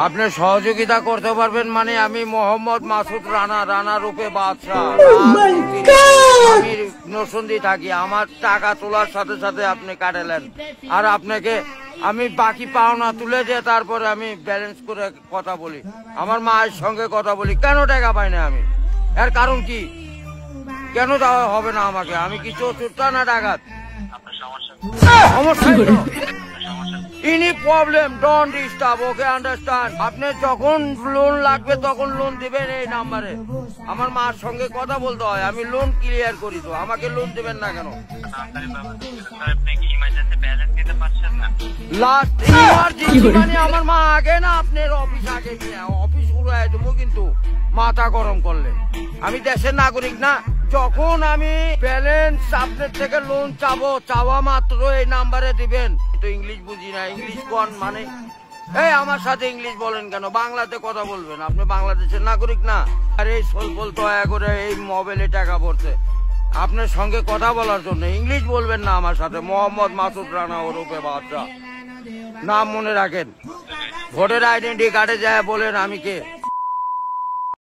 আপনি সহযোগিতা করতে পারবেন মানে আমি মোহাম্মদ মাসুদ রানা, রানা রূপে বাদশাহ। আমি নরসিংদী থাকি। আমার টাকা তোলার সাথে সাথে আপনি কাটালেন, আর আপনাকে আমি বাকি পাওনা তুলে দিয়ে তারপরে আমি ব্যালেন্স করে কথা বলি, আমার মায়ের সঙ্গে কথা বলি। কেন টাকা পাই না আমি? এর কারণ কি? কেন দেওয়া হবে না আমাকে? আমি কি চতুর্থ না ডাকাত? Any problem, don't disturb, okay, understand? আপনি যখন লোন লাগবে তখন লোন দিবেন এই নাম্বারে। আমার মার সঙ্গে কথা বলতে হয়, আমি লোন ক্লিয়ার করি। তো আমাকে লোন দিবেন না কেন? লাস্ট ইমার্জেন্সি মানে আমার মা আগে না আপনার অফিস আগে, অফিস উড়াই দেবো কিন্তু মাথা গরম করলে। আমি দেশের নাগরিক না? যখন আমি ব্যালেন্স আপনার থেকে লোন চাবো, চাওয়া মাত্র এই নাম্বারে দিবেন। তো ইংলিশ বুঝি না, ইংলিশ কোন মানে? এই আমার সাথে ইংলিশ বলেন কেন? বাংলাতে কথা বলবেন, আপনি বাংলাদেশের নাগরিক না? আর এই সোলপল দয়া করে এই মোবাইলে টাকা পড়ছে আপনার সঙ্গে কথা বলার জন্য। ইংলিশ বলবেন না আমার সাথে। মোহাম্মদ মাসুদ রানা ওরফে বাদশাহ, নাম মনে রাখেন। ভোটার আইডেন্টি কার্ডে যায় বলেন আমি কে।